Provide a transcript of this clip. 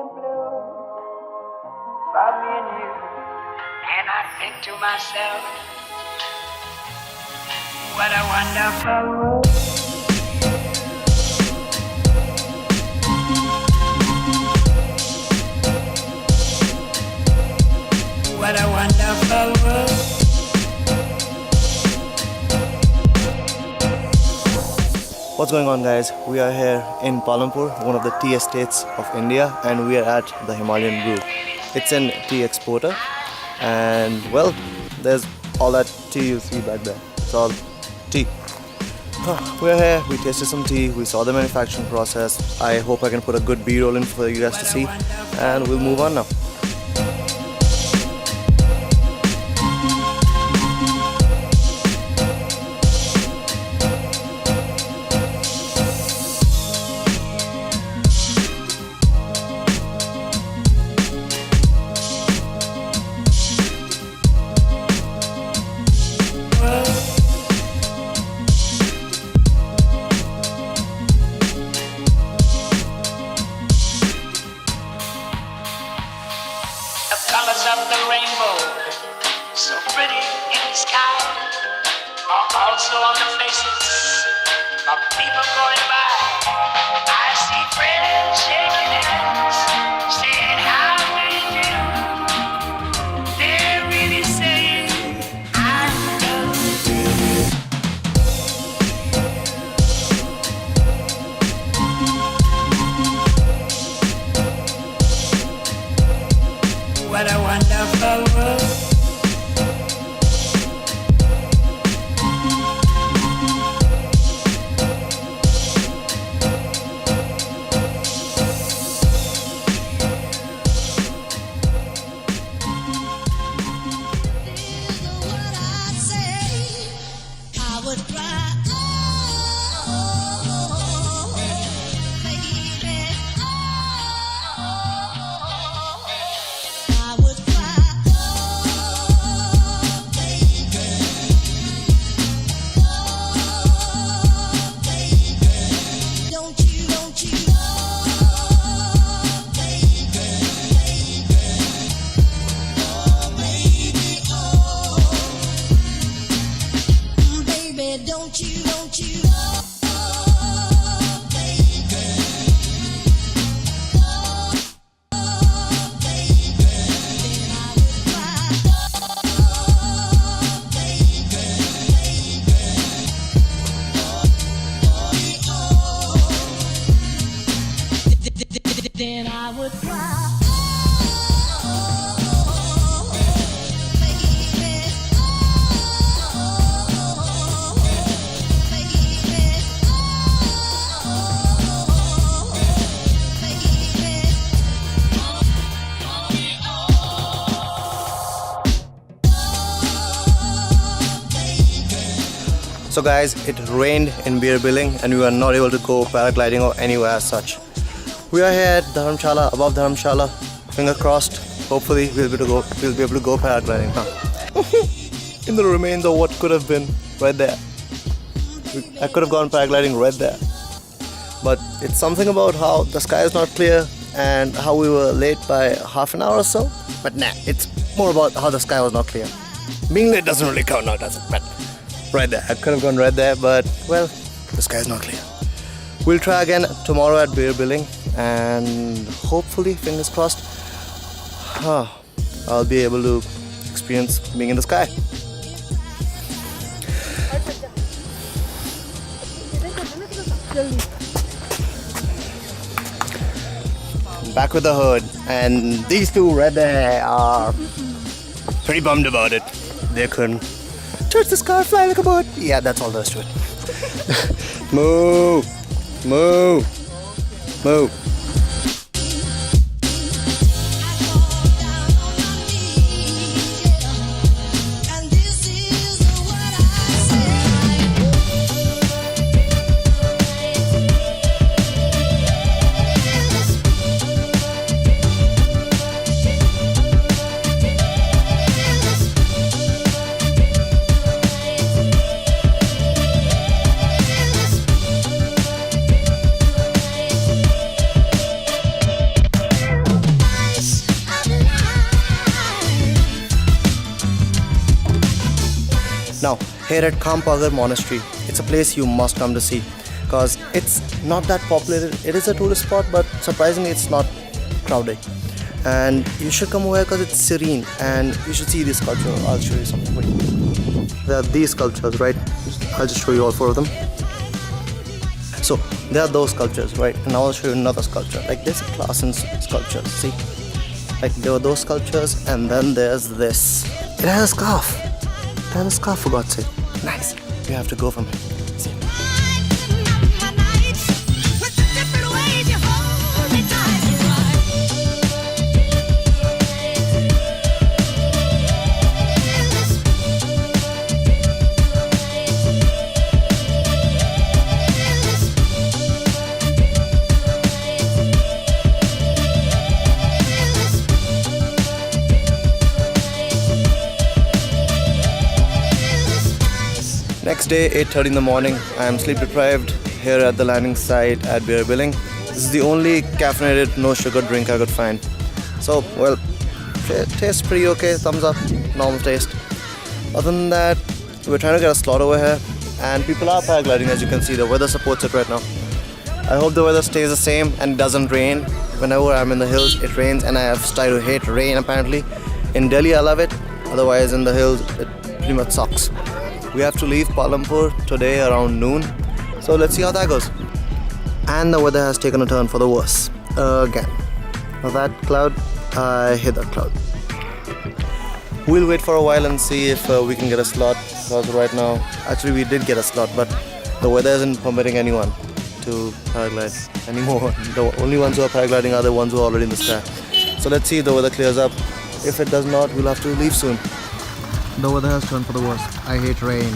the blue for me and you. And I think to myself, what a wonderful world. What a wonderful world. What's going on, guys? We are here in Palampur, one of the tea estates of India, and we are at the Himalayan Brew. It's an tea exporter, and well, there's all that tea you see back there. It's all tea. We're here, we tasted some tea, we saw the manufacturing process. I hope I can put a good B-roll in for you guys to see, and we'll move on now. Colors of the rainbow, so pretty in the sky, are also on the faces of people going by. I see friends shaking hands, saying how do you do. They're really saying I love you. What a wonderful world. Then I would cry. So guys, it rained in Beer Billing and we were not able to go paragliding or anywhere as such. We are here at Dharamshala, above Dharamshala. Finger crossed. Hopefully we'll be able to go paragliding. In the remains of what could have been right there. I could have gone paragliding right there. But it's something about how the sky is not clear and how we were late by half an hour or so. But nah, it's more about how the sky was not clear. Being late doesn't really count now, does it? But right there, I could have gone right there, but well, the sky is not clear. We'll try again tomorrow at Beer Billing, and hopefully, fingers crossed, I'll be able to experience being in the sky. Back with the hood, and these two right there are pretty bummed about it. They couldn't touch the sky, fly like a bird. Yeah, that's all there is to it. Move, move, move. Now, here at Khampagar Monastery, it's a place you must come to see because it's not that populated. It is a tourist spot, but surprisingly, it's not crowded. And you should come over here because it's serene, and you should see this sculpture. I'll show you something. Wait. There are these sculptures, right? I'll just show you all 4 of them. So there are those sculptures, right? And now I'll show you another sculpture. Like there's a class in sculptures, see? Like there were those sculptures, and then there's this. It has a scarf. It has a scarf, for God's sake. Nice. We have to go from here. See? Next day, 8:30 in the morning, I am sleep deprived here at the landing site at Birbilling. This is the only caffeinated, no sugar drink I could find. So, well, it tastes pretty okay, thumbs up, normal taste. Other than that, we're trying to get a slot over here, and people are paragliding. As you can see, the weather supports it right now. I hope the weather stays the same and doesn't rain. Whenever I'm in the hills, it rains, and I have started to hate rain apparently. In Delhi, I love it. Otherwise, in the hills, it pretty much sucks. We have to leave Palampur today around noon, so let's see how that goes. And the weather has taken a turn for the worse again. Now that cloud, I hate that cloud. We'll wait for a while and see if we can get a slot, because right now, actually we did get a slot, but the weather isn't permitting anyone to paraglide anymore. The only ones who are paragliding are the ones who are already in the sky. So let's see if the weather clears up. If it does not, we'll have to leave soon. The weather has turned for the worst. I hate rain.